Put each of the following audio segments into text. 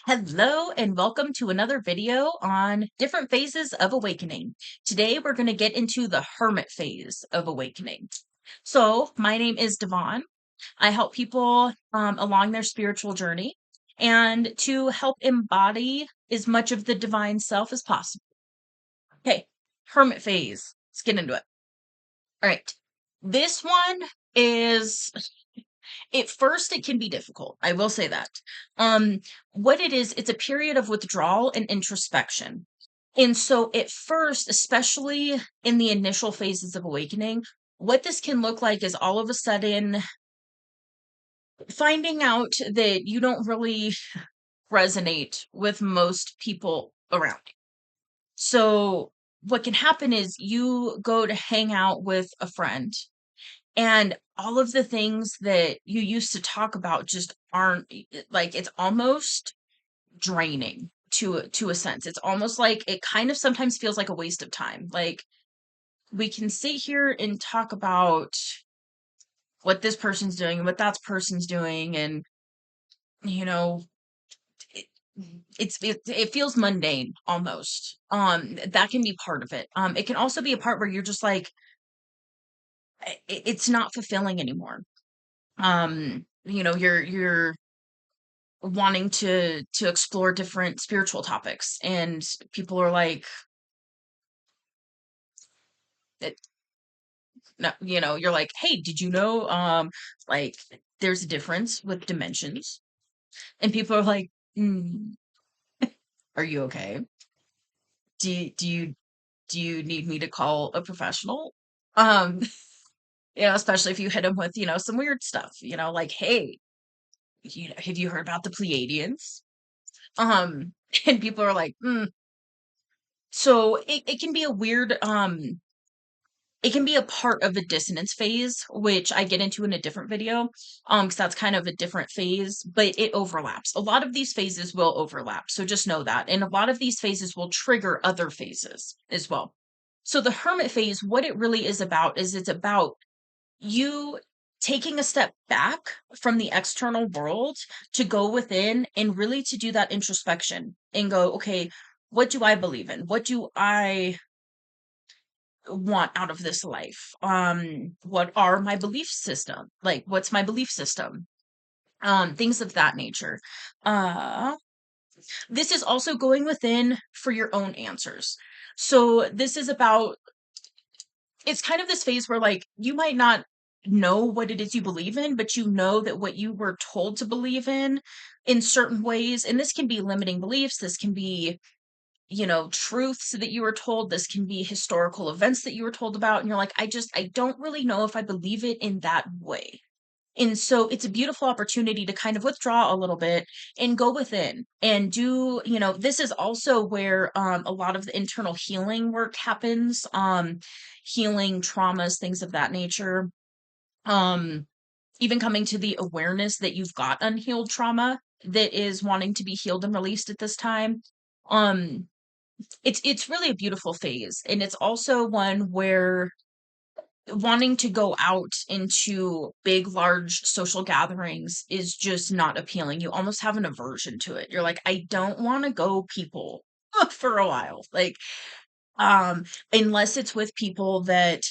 Hello and welcome to another video on different phases of awakening. Today we're going to get into the hermit phase of awakening. So my name is Devon. I help people along their spiritual journey and to help embody as much of the divine self as possible. Okay, hermit phase. Let's get into it. All right. This one is at first it can be difficult. I will say that. Um, what it is, it's a period of withdrawal and introspection. And so at first, especially in the initial phases of awakening, what this can look like is all of a sudden finding out that you don't really resonate with most people around you. So what can happen is you go to hang out with a friend and all of the things that you used to talk about just aren't like it's almost draining to a sense. It's almost like it kind of sometimes feels like a waste of time. Like we can sit here and talk about what this person's doing and what that person's doing and you know it, it feels mundane almost. That can be part of it. It can also be a part where you're just like it's not fulfilling anymore. You're wanting to explore different spiritual topics and people are like it, no, you're like, hey, did you know like there's a difference with dimensions, and people are like, mm, are you okay? Do you need me to call a professional? um especially if you hit them with some weird stuff, like, hey, have you heard about the Pleiadians? um and people are like, so it can be a weird it can be a part of a dissonance phase, which I get into in a different video, because that's kind of a different phase, but it overlaps. A lot of these phases will overlap, so just know that. And a lot of these phases will trigger other phases as well. So the hermit phase, what it really is about is it's about you taking a step back from the external world to go within and really to do that introspection and go, okay, what do I believe in? What do I want out of this life? What are my belief system? Like, what's my belief system? Things of that nature. Uh, this is also going within for your own answers. So this is about, it's kind of this phase where like you might not know what it is you believe in, but you know that what you were told to believe in certain ways, and this can be limiting beliefs, this can be truths that you were told. This can be historical events that you were told about. And you're like, I don't really know if I believe it in that way. And so it's a beautiful opportunity to kind of withdraw a little bit and go within and do, this is also where a lot of the internal healing work happens, healing traumas, things of that nature. Um, Even coming to the awareness that you've got unhealed trauma that is wanting to be healed and released at this time. Um, it's really a beautiful phase, and it's also one where wanting to go out into big, large social gatherings is just not appealing. You almost have an aversion to it. You're like, I don't want to go people for a while. Like, um, unless it's with people that,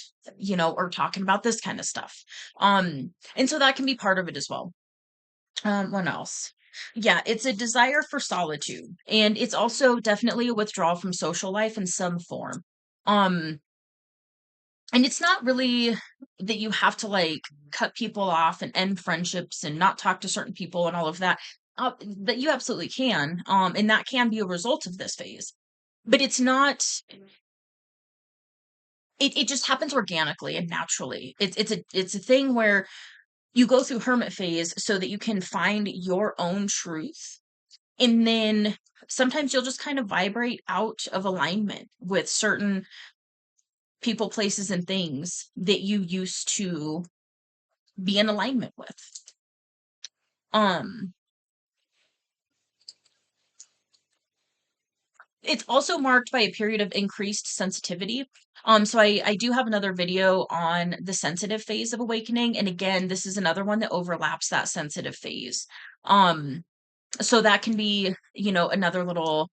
are talking about this kind of stuff. And so that can be part of it as well. What else? Yeah, it's a desire for solitude, and it's also definitely a withdrawal from social life in some form. Um, and it's not really that you have to like cut people off and end friendships and not talk to certain people and all of that. That you absolutely can, and that can be a result of this phase. But it's not. It just happens organically and naturally. It's a thing where you go through hermit phase so that you can find your own truth. And then sometimes you'll just kind of vibrate out of alignment with certain people, places, and things that you used to be in alignment with. Um, it's also marked by a period of increased sensitivity. So I do have another video on the sensitive phase of awakening. And again, this is another one that overlaps that sensitive phase. Um, So that can be, another little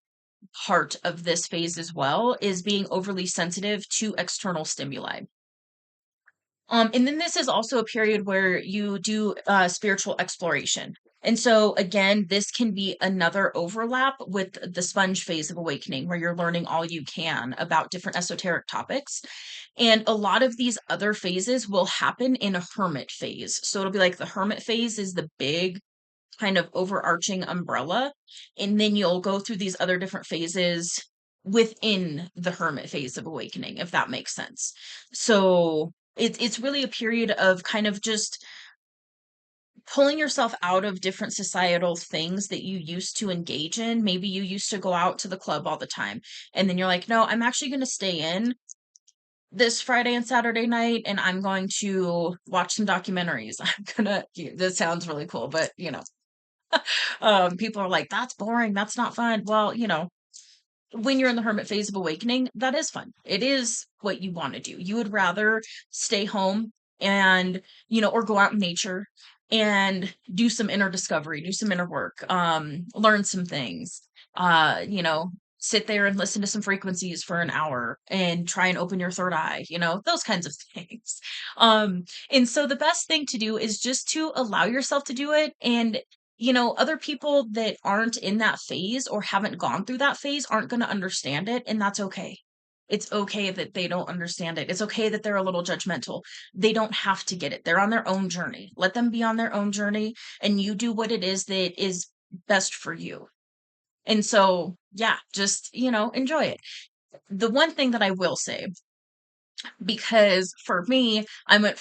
part of this phase as well, is being overly sensitive to external stimuli. And then this is also a period where you do spiritual exploration. And so, again, this can be another overlap with the sponge phase of awakening, where you're learning all you can about different esoteric topics. And a lot of these other phases will happen in a hermit phase. So it'll be like the hermit phase is the big kind of overarching umbrella. And then you'll go through these other different phases within the hermit phase of awakening, if that makes sense. So it's really a period of kind of just pulling yourself out of different societal things that you used to engage in. Maybe you used to go out to the club all the time, and then you're like, no, I'm actually going to stay in this Friday and Saturday night, and I'm going to watch some documentaries. This sounds really cool, but people are like, that's boring, that's not fun. Well, when you're in the hermit phase of awakening, that is fun. It is what you want to do. You would rather stay home and, or go out in nature and do some inner discovery, do some inner work, learn some things, sit there and listen to some frequencies for an hour and try and open your third eye, those kinds of things. And so the best thing to do is just to allow yourself to do it. And other people that aren't in that phase or haven't gone through that phase aren't going to understand it, and that's okay. It's okay that they don't understand it. It's okay that they're a little judgmental. They don't have to get it. They're on their own journey. Let them be on their own journey, and you do what it is that is best for you. And so, yeah, just, enjoy it. The one thing that I will say, because for me, I'm a,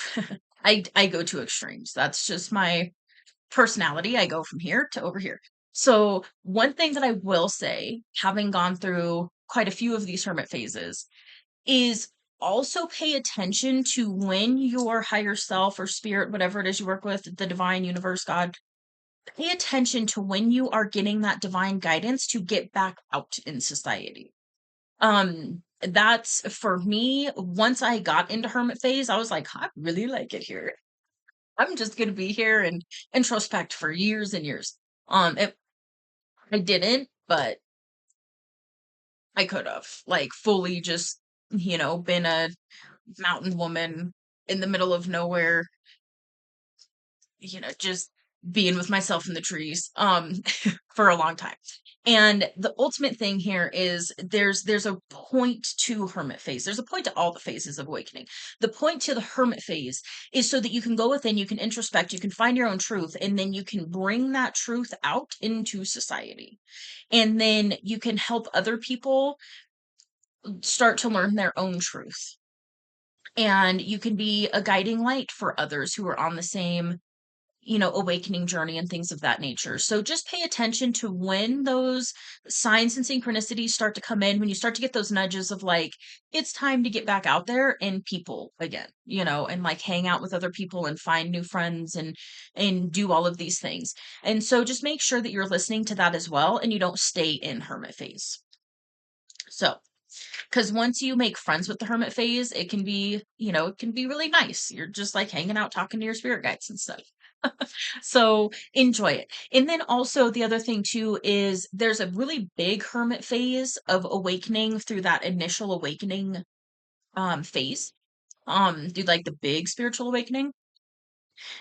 I go to extremes. That's just my personality. I go from here to over here. So, one thing that I will say, having gone through quite a few of these hermit phases, is also pay attention to when your higher self or spirit, whatever it is you work with, the divine universe, God, pay attention to when you are getting that divine guidance to get back out in society. That's for me. Once I got into hermit phase, I was like, I really like it here. I'm just gonna be here and introspect for years and years. I didn't, but I could have, like, fully just, been a mountain woman in the middle of nowhere, just being with myself in the trees, for a long time. And the ultimate thing here is there's a point to hermit phase. There's a point to all the phases of awakening. The point to the hermit phase is so that you can go within, you can introspect, you can find your own truth, and then you can bring that truth out into society. And then you can help other people start to learn their own truth. And you can be a guiding light for others who are on the same awakening journey and things of that nature. So just pay attention to when those signs and synchronicities start to come in, when you start to get those nudges of like, it's time to get back out there and people again, and like hang out with other people and find new friends and do all of these things. And so just make sure that you're listening to that as well and you don't stay in hermit phase. So, because once you make friends with the hermit phase, it can be, it can be really nice. You're just like hanging out, talking to your spirit guides and stuff. So enjoy it. And then also the other thing too is there's a really big hermit phase of awakening through that initial awakening phase. Do like the big spiritual awakening.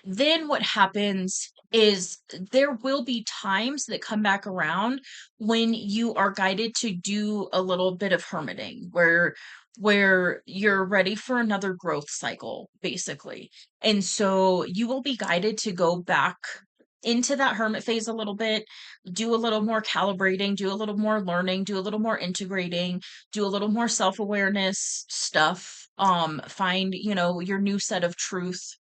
Then what happens is there will be times that come back around when you are guided to do a little bit of hermiting where you're ready for another growth cycle basically. And so you will be guided to go back into that hermit phase a little bit, do a little more calibrating, do a little more learning, do a little more integrating, do a little more self-awareness stuff, find, your new set of truths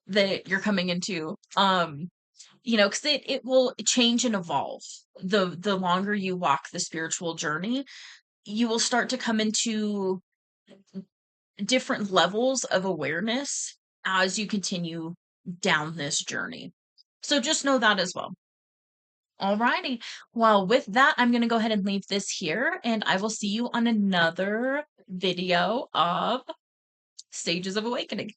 that you're coming into. Because it will change and evolve. The longer you walk the spiritual journey, you will start to come into different levels of awareness as you continue down this journey. So just know that as well. Alrighty. Well, with that, I'm going to go ahead and leave this here, and I will see you on another video of Stages of Awakening.